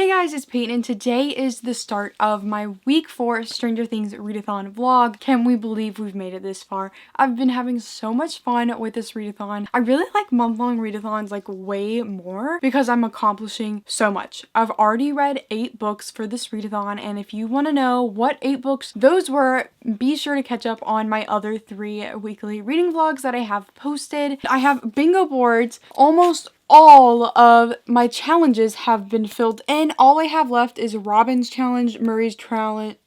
Hey guys, it's Peyton and today is the start of my week 4 Stranger Things readathon vlog. Can we believe we've made it this far? I've been having so much fun with this readathon. I really like month-long readathons like way more because I'm accomplishing so much. I've already read 8 books for this readathon, and if you want to know what 8 books those were, be sure to catch up on my other 3 weekly reading vlogs that I have posted. I have bingo boards. Almost all of my challenges have been filled in. All I have left is Robin's challenge, Murray's challenge,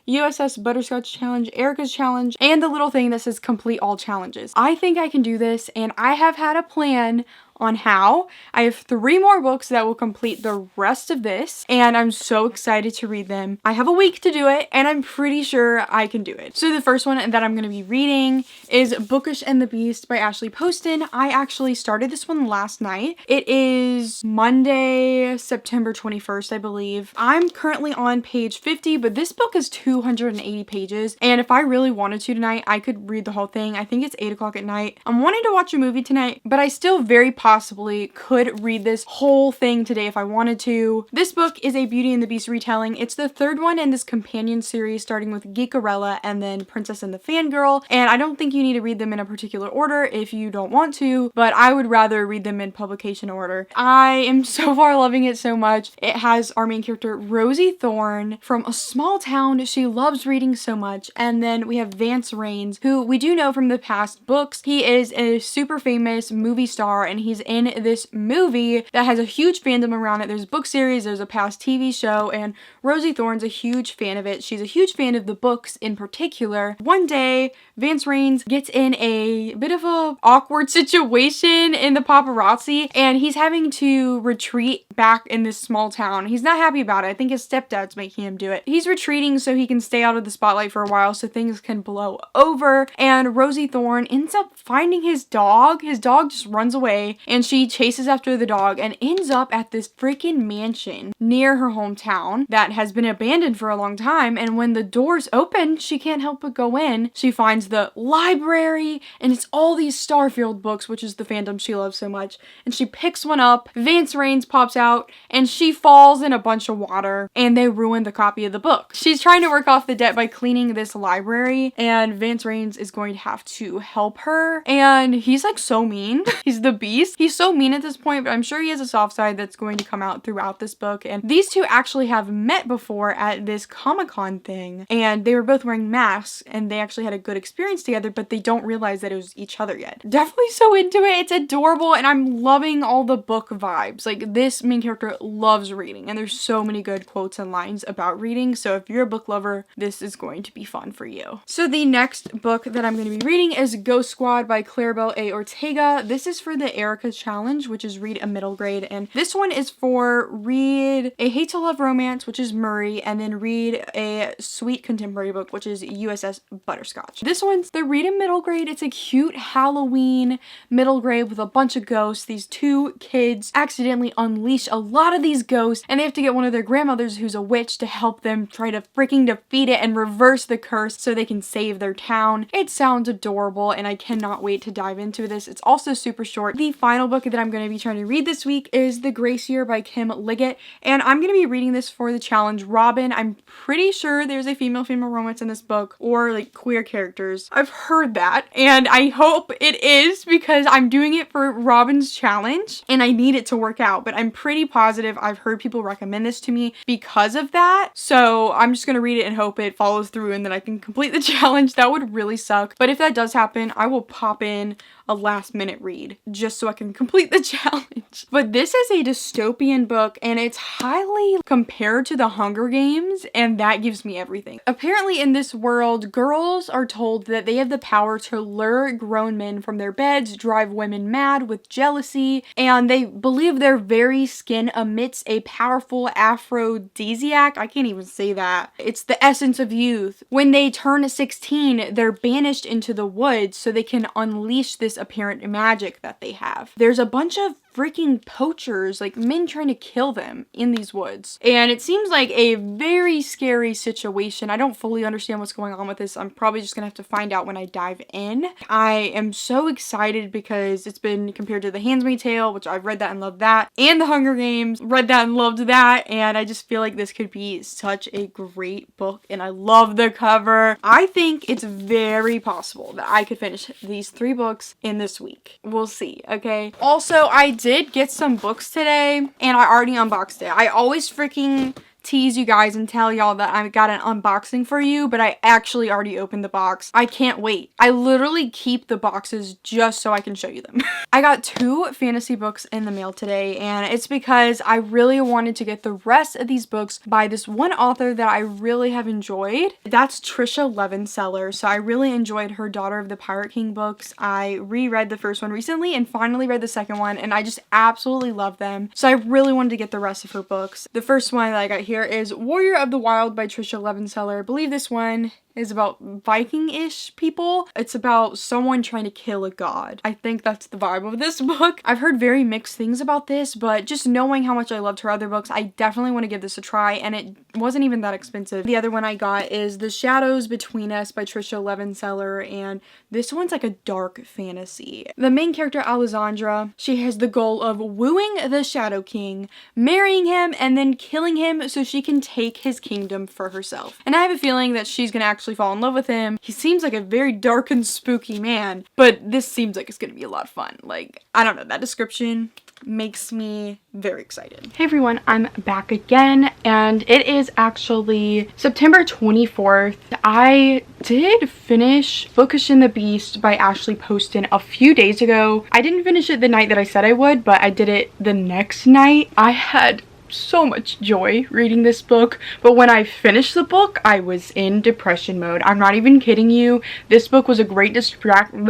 USS Butterscotch challenge, Erica's challenge, and the little thing that says complete all challenges. I think I can do this, and I have had a plan on how. I have 3 more books that will complete the rest of this, and I'm so excited to read them. I have a week to do it, and I'm pretty sure I can do it. So the first one that I'm going to be reading is Bookish and the Beast by Ashley Poston. I actually started this one last night. It is Monday, September 21st, I believe. I'm currently on page 50, but this book is 280 pages, and if I really wanted to tonight, I could read the whole thing. I think it's 8 o'clock at night. I'm wanting to watch a movie tonight, but I still very possibly could read this whole thing today if I wanted to. This book is a Beauty and the Beast retelling. It's the 3rd one in this companion series, starting with Geekarella and then Princess and the Fangirl, and I don't think you need to read them in a particular order if you don't want to, but I would rather read them in publication order. I am so far loving it so much. It has our main character Rosie Thorne from a small town. She loves reading so much, and then we have Vance Raines, who we do know from the past books. He is a super famous movie star, and he's in this movie that has a huge fandom around it. There's a book series, there's a past TV show, and Rosie Thorne's a huge fan of it. She's a huge fan of the books in particular. One day, Vance Raines gets in a bit of a awkward situation in the paparazzi, and he's having to retreat back in this small town. He's not happy about it. I think his stepdad's making him do it. He's retreating so he can stay out of the spotlight for a while so things can blow over, and Rosie Thorne ends up finding his dog. His dog just runs away, and she chases after the dog and ends up at this freaking mansion near her hometown that has been abandoned for a long time, and when the doors open, she can't help but go in. She finds the library, and it's all these Starfield books, which is the fandom she loves so much, and she picks one up. Vance Raines pops out, and she falls in a bunch of water, and they ruin the copy of the book. She's trying to work off the debt by cleaning this library, and Vance Raines is going to have to help her, and he's like so mean. He's the Beast. He's so mean at this point, but I'm sure he has a soft side that's going to come out throughout this book, and these two actually have met before at this Comic-Con thing, and they were both wearing masks, and they actually had a good experience together, but they don't realize that it was each other yet. Definitely so into it. It's adorable, and I'm loving all the book vibes. Like, this main character loves reading, and there's so many good quotes and lines about reading, so if you're a book lover, this is going to be fun for you. So the next book that I'm going to be reading is Ghost Squad by Claribel A. Ortega. This is for the Erica challenge, which is read a middle grade, and this one is for read a hate to love romance, which is Murray, and then read a sweet contemporary book, which is USS Butterscotch. This one's the read a middle grade. It's a cute Halloween middle grade with a bunch of ghosts. These 2 kids accidentally unleash a lot of these ghosts, and they have to get one of their grandmothers who's a witch to help them try to freaking defeat it and reverse the curse so they can save their town. It sounds adorable, and I cannot wait to dive into this. It's also super short. The final book that I'm going to be trying to read this week is The Grace Year by Kim Liggett, and I'm going to be reading this for the challenge Robin. I'm pretty sure there's a female-female romance in this book, or like queer characters. I've heard that, and I hope it is because I'm doing it for Robin's challenge, and I need it to work out, but I'm pretty positive I've heard people recommend this to me because of that, so I'm just going to read it and hope it follows through and then I can complete the challenge. That would really suck, but if that does happen, I will pop in a last minute read just so I can complete the challenge. But this is a dystopian book, and it's highly compared to the Hunger Games, and that gives me everything. Apparently in this world, girls are told that they have the power to lure grown men from their beds, drive women mad with jealousy, and they believe their very skin emits a powerful aphrodisiac. I can't even say that. It's the essence of youth. When they turn 16, they're banished into the woods so they can unleash this apparent magic that they have. There's a bunch of freaking poachers, like men trying to kill them in these woods. And it seems like a very scary situation. I don't fully understand what's going on with this. I'm probably just gonna have to find out when I dive in. I am so excited because it's been compared to The Handmaid's Tale, which I've read that and loved that, and The Hunger Games, read that and loved that, and I just feel like this could be such a great book, and I love the cover. I think it's very possible that I could finish these 3 books in this week. We'll see, okay? Also, I did get some books today, and I already unboxed it. I always freaking tease you guys and tell y'all that I got an unboxing for you, but I actually already opened the box. I can't wait. I literally keep the boxes just so I can show you them. I got 2 fantasy books in the mail today, and it's because I really wanted to get the rest of these books by this one author that I really have enjoyed. That's Trisha Levenseller. So I really enjoyed her Daughter of the Pirate King books. I reread the first one recently and finally read the second one, and I just absolutely love them. So I really wanted to get the rest of her books. The first one that I got here is Warrior of the Wild by Trisha Levenseller. I believe this one is about Viking-ish people. It's about someone trying to kill a god. I think that's the vibe of this book. I've heard very mixed things about this, but just knowing how much I loved her other books, I definitely want to give this a try, and it wasn't even that expensive. The other one I got is The Shadows Between Us by Trisha Levenseller, and this one's like a dark fantasy. The main character, Alessandra, she has the goal of wooing the Shadow King, marrying him, and then killing him so she can take his kingdom for herself. And I have a feeling that she's gonna actually fall in love with him. He seems like a very dark and spooky man, but this seems like it's gonna be a lot of fun. Like, I don't know, that description makes me very excited. Hey everyone, I'm back again, and it is actually September 24th. I did finish Bookish and the Beast by Ashley Poston a few days ago. I didn't finish it the night that I said I would, but I did it the next night. I had so much joy reading this book, but when I finished the book, I was in depression mode. I'm not even kidding you. This book was a great distraction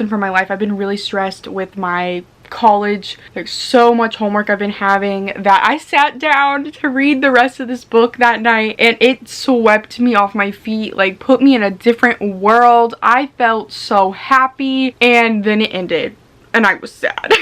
from my life. I've been really stressed with my college. There's so much homework I've been having that I sat down to read the rest of this book that night, and it swept me off my feet, like put me in a different world. I felt so happy, and then it ended and I was sad.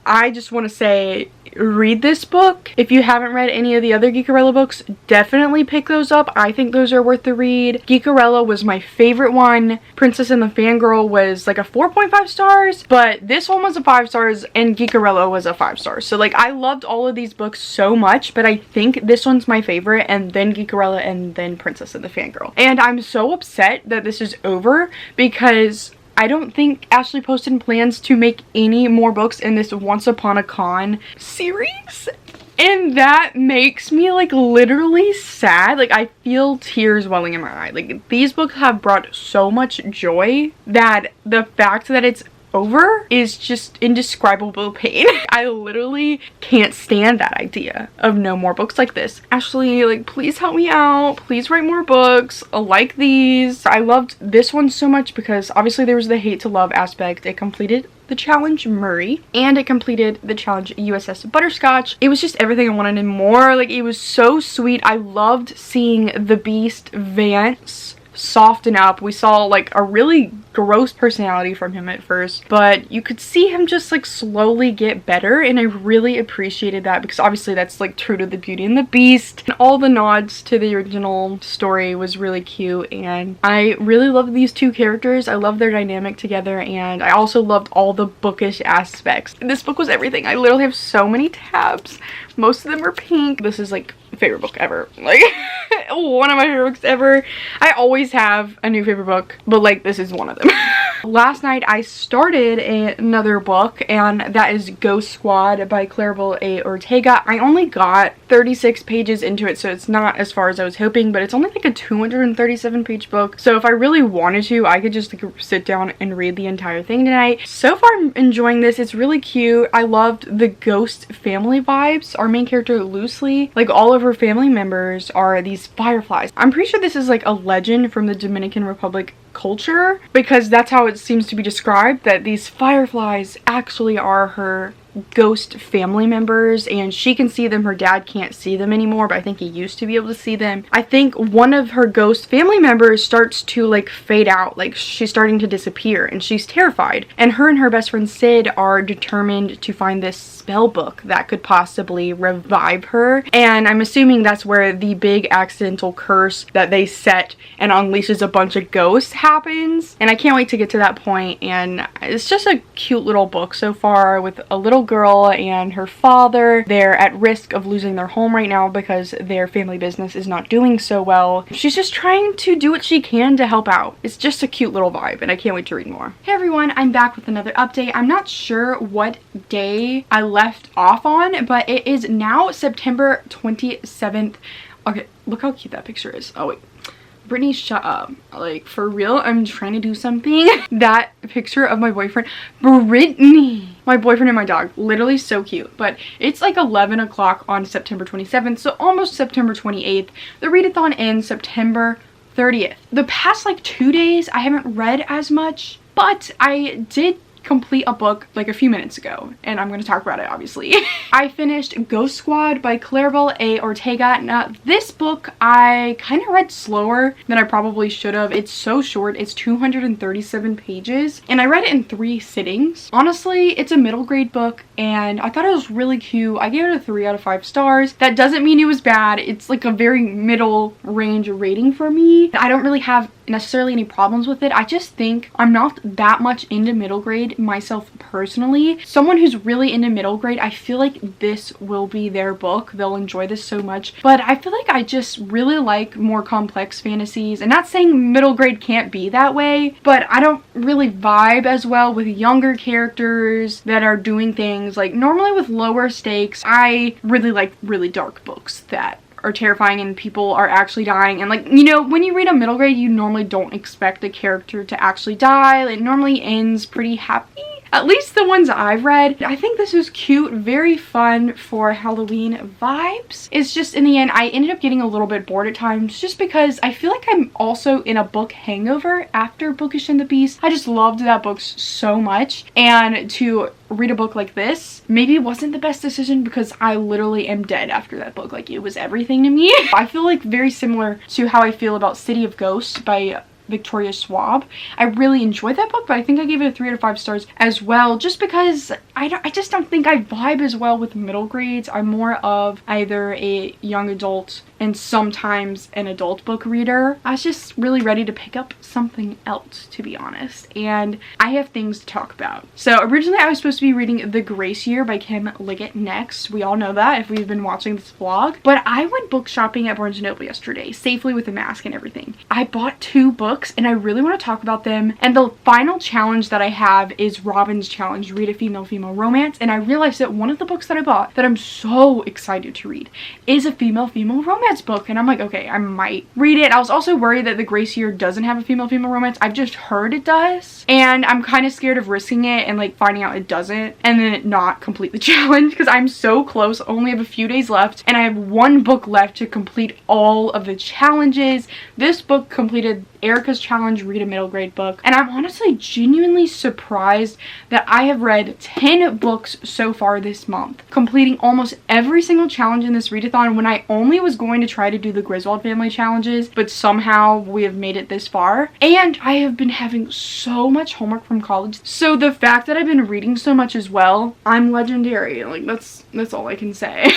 I just want to say, read this book. If you haven't read any of the other Geekarella books, definitely pick those up. I think those are worth the read. Geekarella was my favorite one. Princess and the Fangirl was like a 4.5 stars, but this one was a 5 stars and Geekarella was a 5 stars. So like, I loved all of these books so much, but I think this one's my favorite, and then Geekarella, and then Princess and the Fangirl. And I'm so upset that this is over because I don't think Ashley Poston plans to make any more books in this Once Upon a Con series. And that makes me like literally sad. Like, I feel tears welling in my eye. Like, these books have brought so much joy that the fact that it's over is just indescribable pain. I literally can't stand that idea of no more books like this. Ashley, like, please help me out. Please write more books like these. I loved this one so much because obviously there was the hate to love aspect. It completed the challenge Murray, and it completed the challenge USS Butterscotch. It was just everything I wanted and more. Like, it was so sweet. I loved seeing the Beast Vance soften up. We saw like a really gross personality from him at first, but you could see him just like slowly get better, and I really appreciated that because obviously that's like true to the Beauty and the Beast, and all the nods to the original story was really cute, and I really love these two characters. I love their dynamic together, and I also loved all the bookish aspects. This book was everything. I literally have so many tabs. Most of them are pink. This is like favorite book ever. Like, one of my favorite books ever. I always have a new favorite book, but like, this is one of them. Last night I started another book, and that is Ghost Squad by Claribel A. Ortega. I only got 36 pages into it, so it's not as far as I was hoping, but it's only like a 237 page book. So if I really wanted to, I could just like sit down and read the entire thing tonight. So far I'm enjoying this. It's really cute. I loved the Ghost Family vibes. Our main character, Lucy, like all of her family members are these fireflies. I'm pretty sure this is like a legend from the Dominican Republic culture, because that's how it seems to be described, that these fireflies actually are her ghost family members, and she can see them. Her dad can't see them anymore, but I think he used to be able to see them. I think one of her ghost family members starts to like fade out, like she's starting to disappear, and she's terrified. And her best friend Sid are determined to find this spell book that could possibly revive her. And I'm assuming that's where the big accidental curse that they set and unleashes a bunch of ghosts happens. And I can't wait to get to that point. And it's just a cute little book so far, with a little girl and her father. They're at risk of losing their home right now because their family business is not doing so well. She's just trying to do what she can to help out. It's just a cute little vibe, and I can't wait to read more. Hey everyone, I'm back with another update. I'm not sure what day I left off on, but it is now September 27th. Okay, look how cute that picture is. Oh wait, Brittany, shut up. Like, for real, I'm trying to do something. That picture of my boyfriend, Brittany, my boyfriend and my dog, literally so cute. But it's like 11 o'clock on September 27th, so almost September 28th. The readathon ends September 30th. The past like 2 days, I haven't read as much, but I did complete a book like a few minutes ago, and I'm going to talk about it obviously. I finished Ghost Squad by Claribel A. Ortega. Now this book I kind of read slower than I probably should have. It's so short. It's 237 pages, and I read it in 3 sittings. Honestly, it's a middle grade book, and I thought it was really cute. I gave it a 3 out of 5 stars. That doesn't mean it was bad. It's like a very middle range rating for me. I don't really have necessarily any problems with it. I just think I'm not that much into middle grade myself personally. Someone who's really into middle grade, I feel like this will be their book. They'll enjoy this so much. But I feel like I just really like more complex fantasies, and not saying middle grade can't be that way, but I don't really vibe as well with younger characters that are doing things like normally with lower stakes. I really like really dark books that are terrifying and people are actually dying, and like, you know, when you read a middle grade, you normally don't expect a character to actually die. It normally ends pretty happy, at least the ones I've read. I think this is cute, very fun for Halloween vibes. It's just in the end, I ended up getting a little bit bored at times just because I feel like I'm also in a book hangover after Bookish and the Beast. I just loved that book so much, and to read a book like this maybe wasn't the best decision because I literally am dead after that book. Like, it was everything to me. I feel like very similar to how I feel about City of Ghosts by Victoria Schwab. I really enjoyed that book, but I think I gave it a 3 out of 5 stars as well, just because I just don't think I vibe as well with middle grades. I'm more of either a young adult and sometimes an adult book reader. I was just really ready to pick up something else, to be honest, and I have things to talk about. So originally I was supposed to be reading The Grace Year by Kim Liggett next. We all know that if we've been watching this vlog, but I went book shopping at Barnes & Noble yesterday, safely with a mask and everything. I bought 2 books and I really want to talk about them, and the final challenge that I have is Robin's challenge, read a female romance, and I realized that one of the books that I bought that I'm so excited to read is a female romance book, and I'm like, okay, I might read it. I was also worried that The Grace Year doesn't have a female romance. I've just heard it does, and I'm kind of scared of risking it and like finding out it doesn't and then it not complete the challenge, because I'm so close. Only have a few days left and I have 1 book left to complete all of the challenges. This book completed Erica's challenge, read a middle grade book, and I'm honestly genuinely surprised that I have read 10 books so far this month, completing almost every single challenge in this readathon, when I only was going to try to do the Griswold Family challenges, but somehow we have made it this far. And I have been having so much homework from college, so the fact that I've been reading so much as well, I'm legendary. Like, that's all I can say.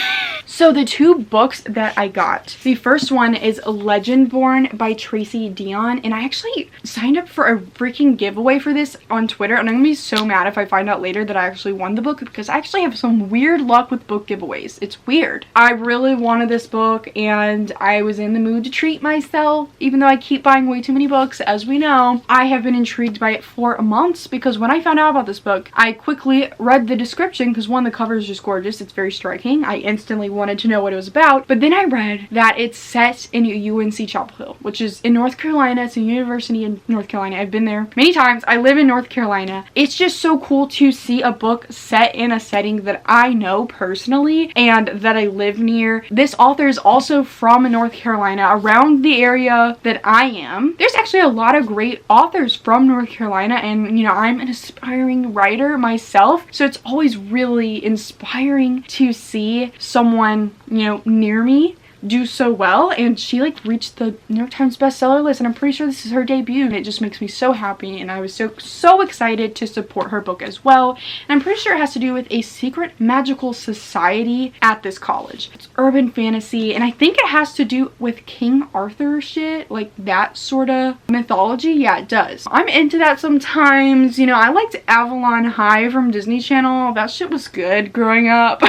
So the 2 books that I got, the first one is Legendborn by Tracy Dion, and I actually signed up for a freaking giveaway for this on Twitter, and I'm gonna be so mad if I find out later that I actually won the book, because I actually have some weird luck with book giveaways. It's weird. I really wanted this book and I was in the mood to treat myself, even though I keep buying way too many books, as we know. I have been intrigued by it for months, because when I found out about this book, I quickly read the description, because one, the cover is just gorgeous. It's very striking. I instantly wanted to know what it was about. But then I read that it's set in UNC Chapel Hill, which is in North Carolina. It's a university in North Carolina. I've been there many times. I live in North Carolina. It's just so cool to see a book set in a setting that I know personally and that I live near. This author is also from North Carolina, around the area that I am. There's actually a lot of great authors from North Carolina, and you know, I'm an aspiring writer myself, so it's always really inspiring to see someone, you know, near me do so well. And she like reached the New York Times bestseller list, and I'm pretty sure this is her debut, and it just makes me so happy, and I was so excited to support her book as well. And I'm pretty sure it has to do with a secret magical society at this college. It's urban fantasy, and I think it has to do with King Arthur shit, like that sort of mythology. Yeah, it does. I'm into that sometimes. You know, I liked Avalon High from Disney Channel. That shit was good growing up.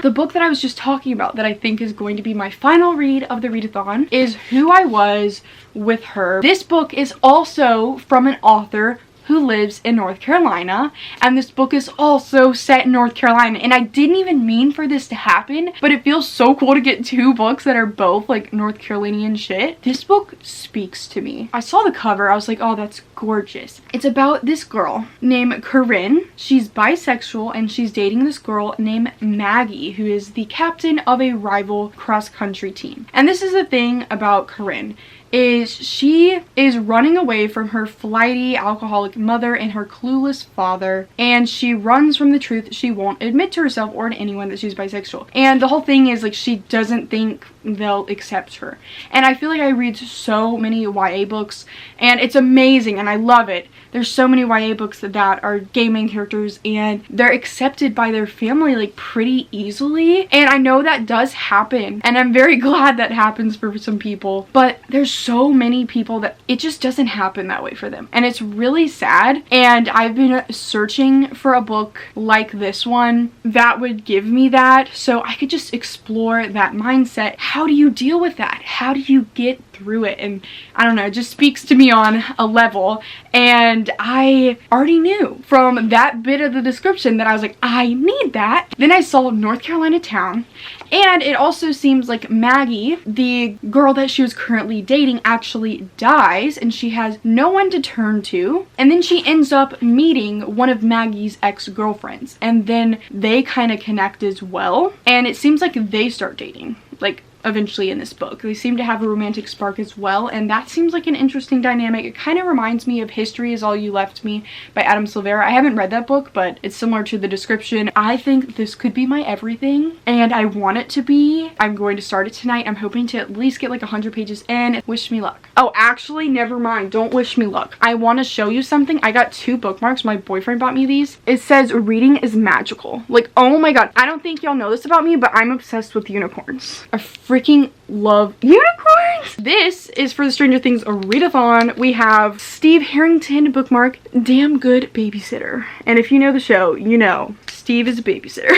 The book that I was just talking about that I think is going to be my final read of the readathon is Who I Was with Her. This book is also from an author who lives in North Carolina, and this book is also set in North Carolina. And I didn't even mean for this to happen, but it feels so cool to get two books that are both like North Carolinian shit. This book speaks to me. I saw the cover, I was like, oh, that's gorgeous. It's about this girl named Corinne. She's bisexual, and she's dating this girl named Maggie, who is the captain of a rival cross-country team. And this is the thing about Corinne, is she is running away from her flighty alcoholic mother and her clueless father, and she runs from the truth. She won't admit to herself or to anyone that she's bisexual, and the whole thing is like she doesn't think they'll accept her. And I feel like I read so many YA books, and it's amazing and I love it. There's so many YA books that are gay main characters and they're accepted by their family like pretty easily, and I know that does happen, and I'm very glad that happens for some people, but there's so many people that it just doesn't happen that way for them, and it's really sad. And I've been searching for a book like this one that would give me that, so I could just explore that mindset. How do you deal with that? How do you get through it? And I don't know, it just speaks to me on a level, and I already knew from that bit of the description that I was like, I need that. Then I saw North Carolina town, and it also seems like Maggie, the girl that she was currently dating, actually dies, and she has no one to turn to, and then she ends up meeting one of Maggie's ex-girlfriends, and then they kind of connect as well, and it seems like they start dating, like eventually in this book. They seem to have a romantic spark as well, and that seems like an interesting dynamic. It kind of reminds me of History Is All You Left Me by Adam Silvera. I haven't read that book, but it's similar to the description. I think this could be my everything, and I want it to be. I'm going to start it tonight. I'm hoping to at least get like 100 pages in. Wish me luck. Oh, actually, never mind. Don't wish me luck. I want to show you something. I got 2 bookmarks. My boyfriend bought me these. It says, reading is magical. Like, oh my god. I don't think y'all know this about me, but I'm obsessed with unicorns. I freaking love unicorns. This is for the Stranger Things readathon. We have Steve Harrington bookmark, Damn Good Babysitter. And if you know the show, you know Steve is a babysitter.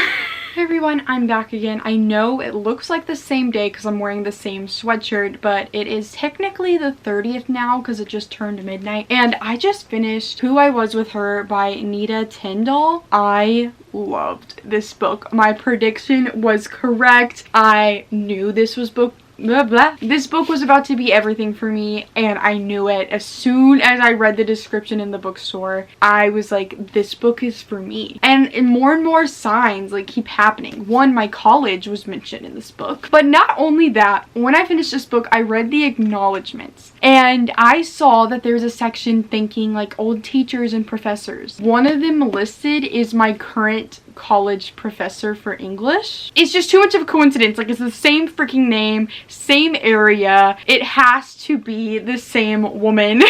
Hey everyone, I'm back again. I know it looks like the same day because I'm wearing the same sweatshirt, but it is technically the 30th now because it just turned midnight. And I just finished Who I Was With Her by Nita Tyndall. I loved this book. My prediction was correct. I knew this was blah blah. This book was about to be everything for me, and I knew it. As soon as I read the description in the bookstore, I was like, this book is for me. And more signs like keep happening. One, my college was mentioned in this book. But not only that, when I finished this book, I read the acknowledgements, and I saw that there's a section thanking like old teachers and professors. One of them listed is my current college professor for English. It's just too much of a coincidence. Like, it's the same freaking name, same area. It has to be the same woman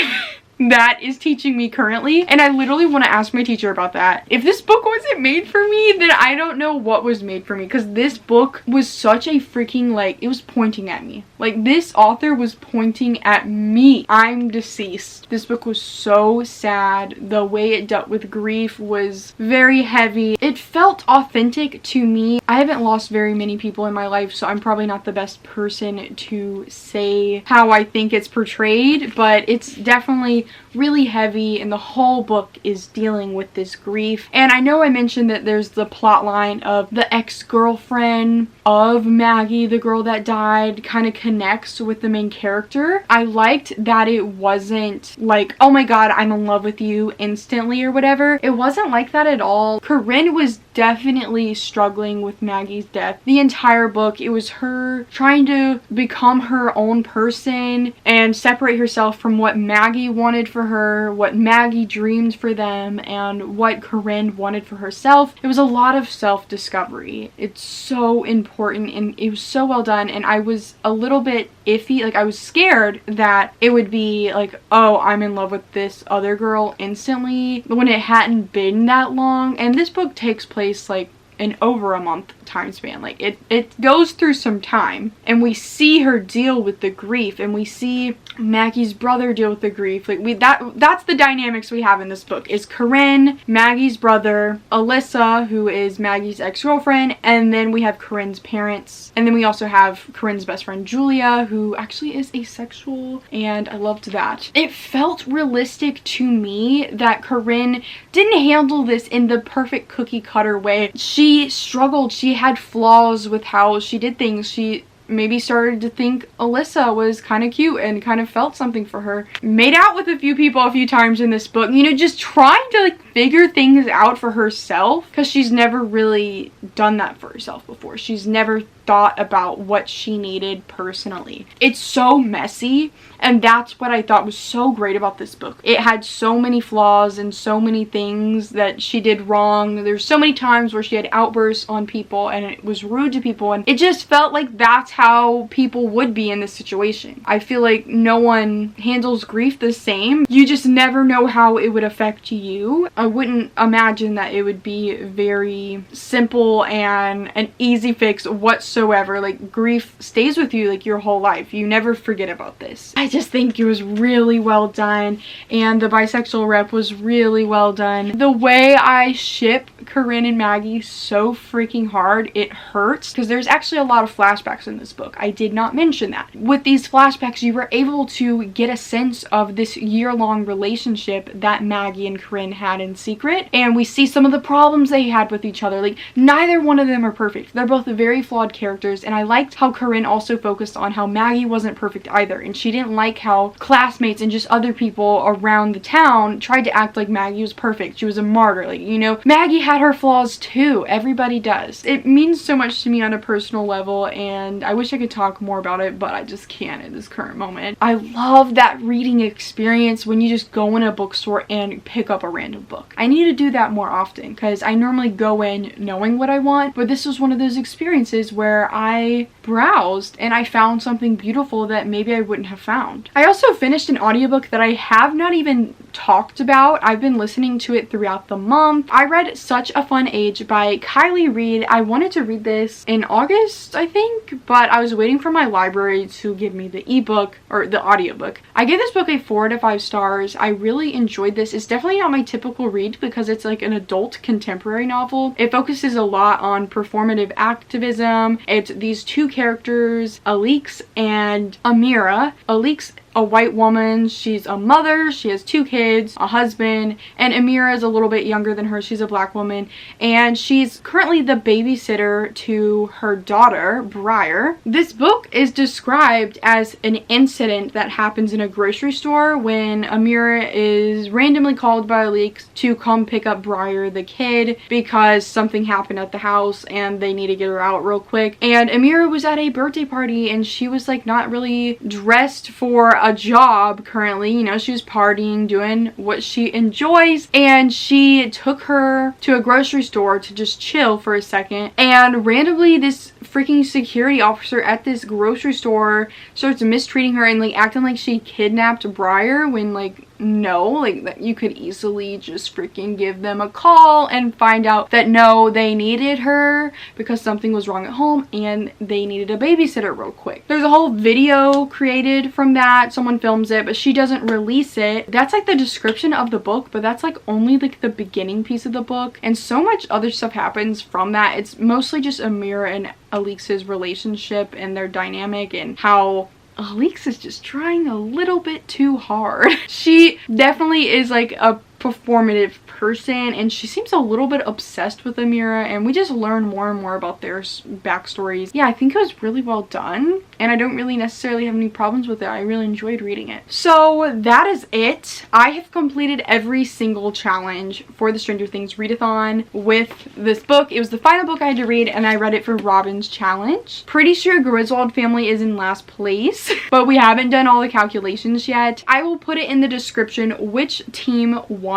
that is teaching me currently, and I literally want to ask my teacher about that. If this book wasn't made for me, then I don't know what was made for me, because this book was such a freaking, like, it was pointing at me. Like, this author was pointing at me. I'm deceased. This book was so sad. The way it dealt with grief was very heavy. It felt authentic to me. I haven't lost very many people in my life, so I'm probably not the best person to say how I think it's portrayed, but it's definitely really, really heavy, and the whole book is dealing with this grief. And I know I mentioned that there's the plot line of the ex-girlfriend of Maggie, the girl that died, kind of connects with the main character. I liked that it wasn't like, oh my god, I'm in love with you instantly or whatever. It wasn't like that at all. Corinne was definitely struggling with Maggie's death the entire book. It was her trying to become her own person and separate herself from what Maggie wanted for her, what Maggie dreamed for them, and what Corinne wanted for herself. It was a lot of self-discovery. It's so important and it was so well done, and I was a little bit iffy. Like, I was scared that it would be like, oh, I'm in love with this other girl instantly, but when it hadn't been that long. And this book takes place like in over a month time span. Like, it goes through some time, and we see her deal with the grief, and we see Maggie's brother deal with the grief. Like, that's the dynamics we have in this book, is Corinne, Maggie's brother, Alyssa, who is Maggie's ex-girlfriend, and then we have Corinne's parents, and then we also have Corinne's best friend Julia, who actually is asexual, and I loved that. It felt realistic to me that Corinne didn't handle this in the perfect cookie cutter way. She struggled. She had flaws with how she did things. She maybe started to think Alyssa was kind of cute and kind of felt something for her. Made out with a few people a few times in this book. You know, just trying to like figure things out for herself, because she's never really done that for herself before. She's never thought about what she needed personally. It's so messy, and that's what I thought was so great about this book. It had so many flaws and so many things that she did wrong. There's so many times where she had outbursts on people and it was rude to people, and it just felt like that's how people would be in this situation. I feel like no one handles grief the same. You just never know how it would affect you. I wouldn't imagine that it would be very simple and an easy fix whatsoever. Like, grief stays with you like your whole life. You never forget about this. I just think it was really well done, and the bisexual rep was really well done. The way I ship Corinne and Maggie so freaking hard, it hurts, because there's actually a lot of flashbacks in this book. I did not mention that. With these flashbacks, you were able to get a sense of this year-long relationship that Maggie and Corinne had in secret, and we see some of the problems they had with each other. Like, neither one of them are perfect. They're both very flawed characters, and I liked how Corinne also focused on how Maggie wasn't perfect either, and she didn't like how classmates and just other people around the town tried to act like Maggie was perfect. She was a martyr. Like, you know, Maggie had her flaws too. Everybody does. It means so much to me on a personal level, and I wish I could talk more about it, but I just can't at this current moment. I love that reading experience when you just go in a bookstore and pick up a random book. I need to do that more often, because I normally go in knowing what I want, but this was one of those experiences where I browsed and I found something beautiful that maybe I wouldn't have found. I also finished an audiobook that I have not even talked about. I've been listening to it throughout the month. I read Such a Fun Age by Kylie Reed. I wanted to read this in August, I think, but I was waiting for my library to give me the ebook or the audiobook. I gave this book a 4 out of 5 stars. I really enjoyed this. It's definitely not my typical read because it's like an adult contemporary novel. It focuses a lot on performative activism. It's these two characters, Alix and Amira. Alix, a white woman, she's a mother, she has 2 kids, a husband, and Amira is a little bit younger than her. She's a black woman, and she's currently the babysitter to her daughter, Briar. This book is described as an incident that happens in a grocery store when Amira is randomly called by Alix to come pick up Briar, the kid, because something happened at the house and they need to get her out real quick. And Amira was at a birthday party and she was like not really dressed for a job currently. You know, she was partying, doing what she enjoys, and she took her to a grocery store to just chill for a second, and randomly this freaking security officer at this grocery store starts mistreating her and like acting like she kidnapped Briar when like no, like that you could easily just freaking give them a call and find out that no, they needed her because something was wrong at home and they needed a babysitter real quick. There's a whole video created from that. Someone films it, but she doesn't release it. That's like the description of the book, but that's like only like the beginning piece of the book, and so much other stuff happens from that. It's mostly just Amira and Alix's relationship and their dynamic and how Alix is just trying a little bit too hard. She definitely is like a performative person, and she seems a little bit obsessed with Amira, and we just learn more and more about their backstories. Yeah, I think it was really well done, and I don't really necessarily have any problems with it. I really enjoyed reading it. So that is it. I have completed every single challenge for the Stranger Things readathon with this book. It was the final book I had to read, and I read it for Robin's challenge. Pretty sure Griswold Family is in last place, but we haven't done all the calculations yet. I will put it in the description which team won.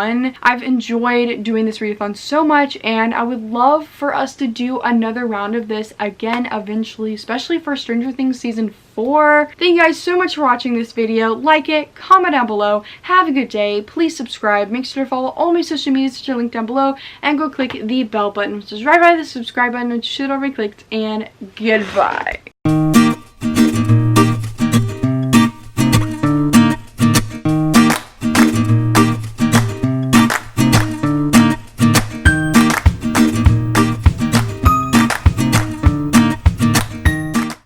I've enjoyed doing this readathon so much, and I would love for us to do another round of this again eventually, especially for Stranger Things season 4. Thank you guys so much for watching this video. Like it, comment down below, have a good day, please subscribe, make sure to follow all my social medias which are linked down below, and go click the bell button which is right by the subscribe button which you should already clicked, and goodbye.